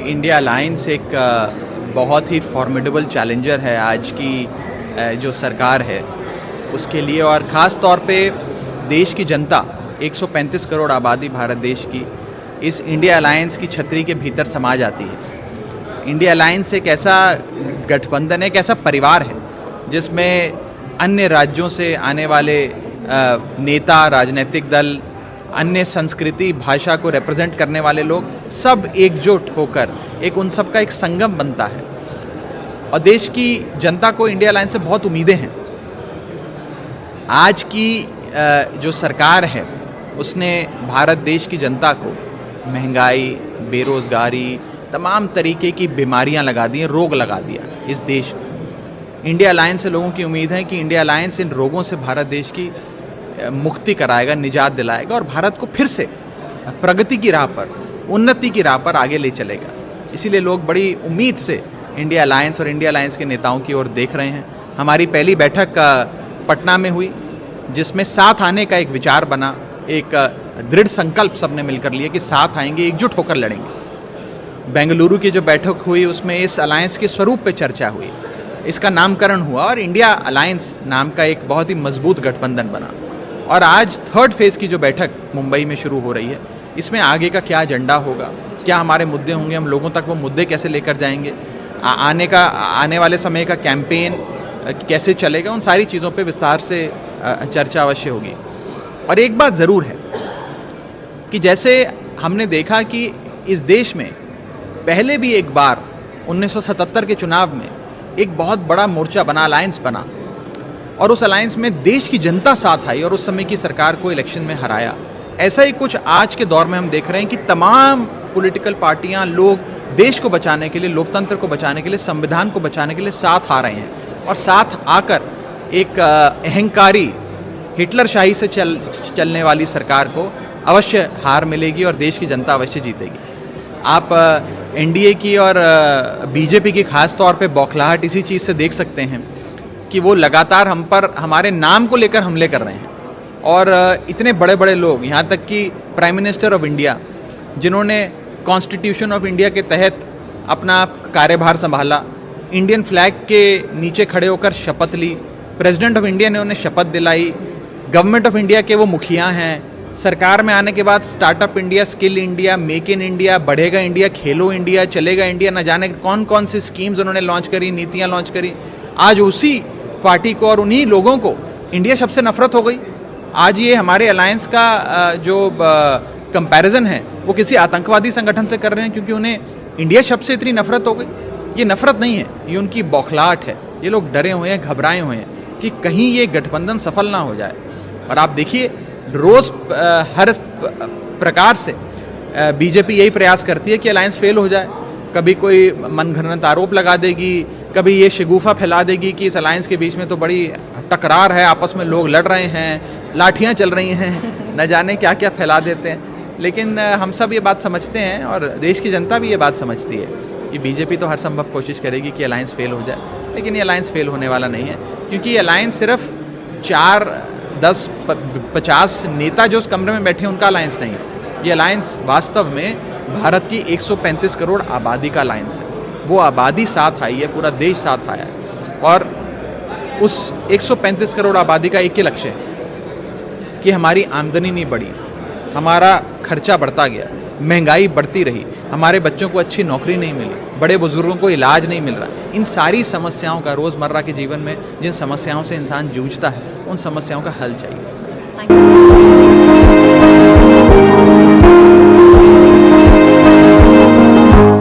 India alliance एक बहुत ही formidable challenger है आज की जो सरकार है उसके लिए, और ख़ास तौर पे देश की जनता 135 करोड़ आबादी भारत देश की इस इंडिया अलायंस की छतरी के भीतर समा जाती है। इंडिया अलायंस एक ऐसा गठबंधन है, एक ऐसा परिवार है जिसमें अन्य राज्यों से आने वाले नेता, राजनीतिक दल, अन्य संस्कृति, भाषा को रिप्रेजेंट करने वाले लोग सब एकजुट होकर एक उन सब का एक संगम बनता है। और देश की जनता को इंडिया अलायंस से बहुत उम्मीदें हैं। आज की जो सरकार है उसने भारत देश की जनता को महंगाई, बेरोजगारी, तमाम तरीके की बीमारियां लगा दी हैं, रोग लगा दिया इस देश को। इंडिया अलायंस से लोगों की उम्मीद है कि इंडिया अलायंस इन रोगों से भारत देश की मुक्ति कराएगा, निजात दिलाएगा और भारत को फिर से प्रगति की राह पर, उन्नति की राह पर आगे ले चलेगा। इसीलिए लोग बड़ी उम्मीद से इंडिया अलायंस और इंडिया अलायंस के नेताओं की ओर देख रहे हैं। हमारी पहली बैठक पटना में हुई जिसमें साथ आने का एक विचार बना, एक दृढ़ संकल्प सबने मिलकर लिया कि साथ आएंगे, एकजुट होकर लड़ेंगे। बेंगलुरु की जो बैठक हुई उसमें इस अलायंस के स्वरूप पे चर्चा हुई, इसका नामकरण हुआ और इंडिया अलायंस नाम का एक बहुत ही मजबूत गठबंधन बना। और आज थर्ड फेज़ की जो बैठक मुंबई में शुरू हो रही है, इसमें आगे का क्या एजेंडा होगा, क्या हमारे मुद्दे होंगे, हम लोगों तक वो मुद्दे कैसे लेकर जाएंगे, आने वाले समय का कैंपेन कैसे चलेगा, उन सारी चीज़ों पे विस्तार से चर्चा अवश्य होगी। और एक बात ज़रूर है कि जैसे हमने देखा कि इस देश में पहले भी एक बार 1977 के चुनाव में एक बहुत बड़ा मोर्चा बना, अलायंस बना, और उस अलायंस में देश की जनता साथ आई और उस समय की सरकार को इलेक्शन में हराया। ऐसा ही कुछ आज के दौर में हम देख रहे हैं कि तमाम पॉलिटिकल पार्टियां, लोग देश को बचाने के लिए, लोकतंत्र को बचाने के लिए, संविधान को बचाने के लिए साथ आ रहे हैं। और साथ आकर एक अहंकारी हिटलरशाही से चलने वाली सरकार को अवश्य हार मिलेगी और देश की जनता अवश्य जीतेगी। आप एनडीए की और बीजेपी की खास तौर पे बौखलाहट इसी चीज़ से देख सकते हैं कि वो लगातार हम पर, हमारे नाम को लेकर हमले कर रहे हैं। और इतने बड़े बड़े लोग, यहाँ तक कि प्राइम मिनिस्टर ऑफ इंडिया, जिन्होंने कॉन्स्टिट्यूशन ऑफ इंडिया के तहत अपना कार्यभार संभाला, इंडियन फ्लैग के नीचे खड़े होकर शपथ ली, प्रेसिडेंट ऑफ इंडिया ने उन्हें शपथ दिलाई, गवर्नमेंट ऑफ इंडिया के वो मुखिया हैं, सरकार में आने के बाद startup India, skill India, make in India, बढ़ेगा इंडिया, खेलो इंडिया, चलेगा इंडिया, न जाने कौन कौन सी स्कीम्स उन्होंने लॉन्च करी, नीतियाँ लॉन्च करी। आज उसी पार्टी को और उन्हीं लोगों को इंडिया शब्द से नफरत हो गई। आज ये हमारे अलायंस का जो कंपैरिजन है वो किसी आतंकवादी संगठन से कर रहे हैं क्योंकि उन्हें इंडिया शब्द से इतनी नफरत हो गई। ये नफरत नहीं है, ये उनकी बौखलाहट है। ये लोग डरे हुए हैं, घबराए हुए हैं कि कहीं ये गठबंधन सफल ना हो जाए। और आप देखिए रोज़ हर प्रकार से बीजेपी यही प्रयास करती है कि अलायंस फेल हो जाए। कभी कोई मनगढ़ंत आरोप लगा देगी, कभी ये शगुफा फैला देगी कि इस अलायंस के बीच में तो बड़ी टकरार है, आपस में लोग लड़ रहे हैं, लाठियां चल रही हैं, न जाने क्या क्या फैला देते हैं। लेकिन हम सब ये बात समझते हैं और देश की जनता भी ये बात समझती है कि बीजेपी तो हर संभव कोशिश करेगी कि अलायंस फेल हो जाए, लेकिन ये अलायंस फेल होने वाला नहीं है। क्योंकि ये अलायंस सिर्फ 4, 10, 50 नेता जो उस कमरे में बैठे हैं उनका अलायंस नहीं है। ये अलायंस वास्तव में भारत की 135 करोड़ आबादी का अलायंस है। वो आबादी साथ आई है, पूरा देश साथ आया है। और उस 135 करोड़ आबादी का एक ही लक्ष्य है कि हमारी आमदनी नहीं बढ़ी, हमारा खर्चा बढ़ता गया, महंगाई बढ़ती रही, हमारे बच्चों को अच्छी नौकरी नहीं मिली, बड़े बुजुर्गों को इलाज नहीं मिल रहा। इन सारी समस्याओं का रोज़मर्रा के जीवन में जिन समस्याओं से इंसान जूझता है, उन समस्याओं का हल चाहिए।